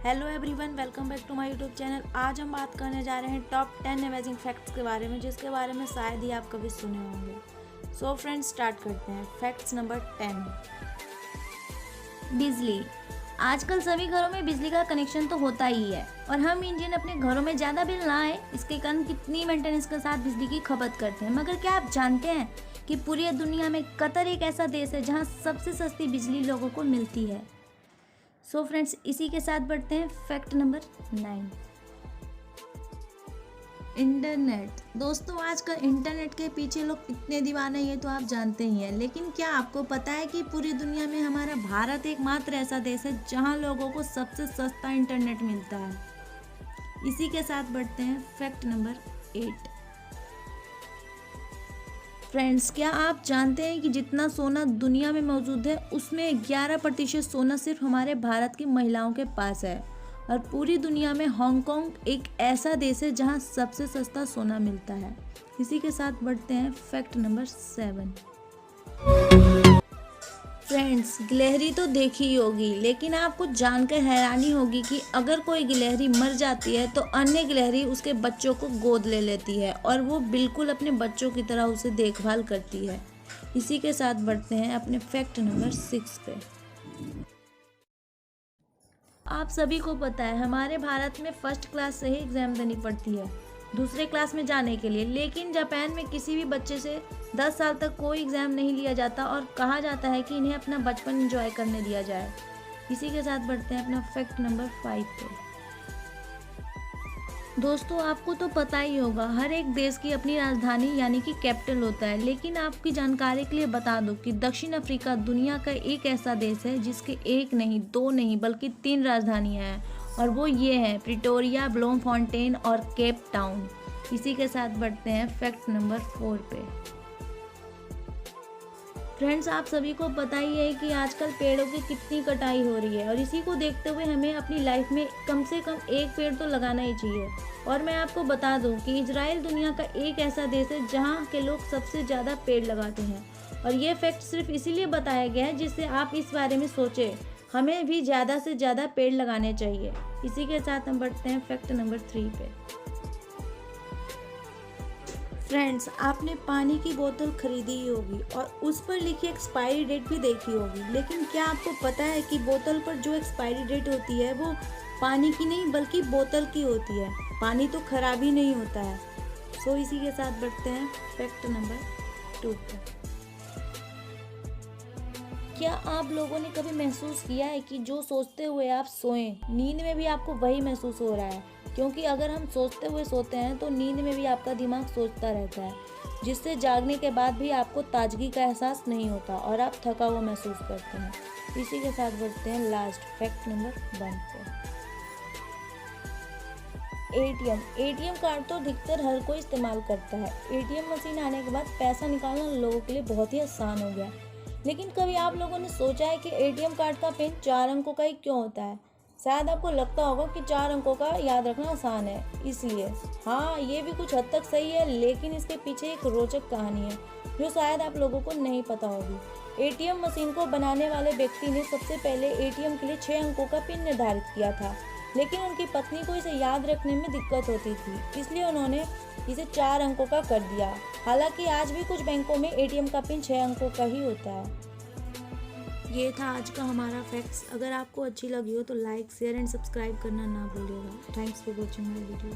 Hello everyone, welcome back to my YouTube channel. आज हम बात करने जा रहे हैं टॉप 10 अमेजिंग फैक्ट्स के बारे में, जिसके बारे में शायद ही आप कभी सुने होंगे। सो फ्रेंड्स, स्टार्ट करते हैं। Facts number 10। बिजली। आजकल सभी घरों में बिजली का कनेक्शन तो होता ही है, और हम इंडियन अपने घरों में ज़्यादा बिल ना आए इसके कारण कितनी मेंटेनेंस के साथ बिजली की खपत करते हैं। मगर क्या आप जानते हैं कि पूरी दुनिया में कतर एक ऐसा देश है जहाँ सबसे सस्ती बिजली लोगों को मिलती है। सो फ्रेंड्स, इसी के साथ बढ़ते हैं फैक्ट नंबर 9। इंटरनेट। दोस्तों, आजकल इंटरनेट के पीछे लोग कितने दीवाने हैं ये तो आप जानते ही हैं, लेकिन क्या आपको पता है कि पूरी दुनिया में हमारा भारत एकमात्र ऐसा देश है जहां लोगों को सबसे सस्ता इंटरनेट मिलता है। इसी के साथ बढ़ते हैं फैक्ट नंबर 8। फ्रेंड्स, क्या आप जानते हैं कि जितना सोना दुनिया में मौजूद है उसमें 11% सोना सिर्फ हमारे भारत की महिलाओं के पास है, और पूरी दुनिया में हांगकांग एक ऐसा देश है जहां सबसे सस्ता सोना मिलता है। इसी के साथ बढ़ते हैं फैक्ट नंबर 7। फ्रेंड्स, गिलहरी तो देखी ही होगी, लेकिन आपको जानकर हैरानी होगी कि अगर कोई गिलहरी मर जाती है तो अन्य गिलहरी उसके बच्चों को गोद ले लेती है और वो बिल्कुल अपने बच्चों की तरह उसे देखभाल करती है। इसी के साथ बढ़ते हैं अपने फैक्ट नंबर 6 पे। आप सभी को पता है हमारे भारत में फर्स्ट क्लास से ही एग्ज़ाम देनी पड़ती है दूसरे क्लास में जाने के लिए, लेकिन जापान में किसी भी बच्चे से 10 साल तक कोई एग्ज़ाम नहीं लिया जाता और कहा जाता है कि इन्हें अपना बचपन एंजॉय करने दिया जाए। इसी के साथ बढ़ते हैं अपना फैक्ट नंबर 5 पे। दोस्तों, आपको तो पता ही होगा हर एक देश की अपनी राजधानी यानी कि कैपिटल होता है, लेकिन आपकी जानकारी के लिए बता दूं कि दक्षिण अफ्रीका दुनिया का एक ऐसा देश है जिसके एक नहीं, दो नहीं बल्कि 3 राजधानियां हैं, और वो ये हैं प्रिटोरिया, ब्लोमफॉन्टेन और केप टाउन। इसी के साथ बढ़ते हैं फैक्ट नंबर 4 पे। फ्रेंड्स, आप सभी को पता ही है कि आजकल पेड़ों की कितनी कटाई हो रही है, और इसी को देखते हुए हमें अपनी लाइफ में कम से कम एक पेड़ तो लगाना ही चाहिए। और मैं आपको बता दूं कि इजराइल दुनिया का एक ऐसा देश है जहां के लोग सबसे ज़्यादा पेड़ लगाते हैं, और ये फैक्ट सिर्फ इसीलिए बताया गया है जिससे आप इस बारे में सोचें। हमें भी ज़्यादा से ज़्यादा पेड़ लगाने चाहिए। इसी के साथ हम बढ़ते हैं फैक्ट नंबर 3 पे। फ्रेंड्स, आपने पानी की बोतल खरीदी ही होगी और उस पर लिखी एक्सपायरी डेट भी देखी होगी, लेकिन क्या आपको पता है कि बोतल पर जो एक्सपायरी डेट होती है वो पानी की नहीं बल्कि बोतल की होती है। पानी तो खराब ही नहीं होता है। सो इसी के साथ बढ़ते हैं फैक्ट नंबर 2 पर। क्या आप लोगों ने कभी महसूस किया है कि जो सोचते हुए आप सोएं, नींद में भी आपको वही महसूस हो रहा है? क्योंकि अगर हम सोचते हुए सोते हैं तो नींद में भी आपका दिमाग सोचता रहता है, जिससे जागने के बाद भी आपको ताजगी का एहसास नहीं होता और आप थका हुआ महसूस करते हैं। इसी के साथ बढ़ते हैं लास्ट फैक्ट नंबर 1 पे। एटीएम कार्ड तो अधिकतर हर कोई इस्तेमाल करता है। एटीएम मशीन आने के बाद पैसा निकालना लोगों के लिए बहुत ही आसान हो गया, लेकिन कभी आप लोगों ने सोचा है कि एटीएम कार्ड का पिन 4 अंकों का ही क्यों होता है? शायद आपको लगता होगा कि 4 अंकों का याद रखना आसान है, इसलिए। हाँ, ये भी कुछ हद तक सही है, लेकिन इसके पीछे एक रोचक कहानी है जो शायद आप लोगों को नहीं पता होगी। एटीएम मशीन को बनाने वाले व्यक्ति ने सबसे पहले एटीएम के लिए 6 अंकों का पिन निर्धारित किया था, लेकिन उनकी पत्नी को इसे याद रखने में दिक्कत होती थी, इसलिए उन्होंने इसे 4 अंकों का कर दिया। हालांकि आज भी कुछ बैंकों में एटीएम का पिन 6 अंकों का ही होता है। ये था आज का हमारा फैक्ट्स। अगर आपको अच्छी लगी हो तो लाइक, शेयर एंड सब्सक्राइब करना ना भूलिएगा। Thanks for watching my video.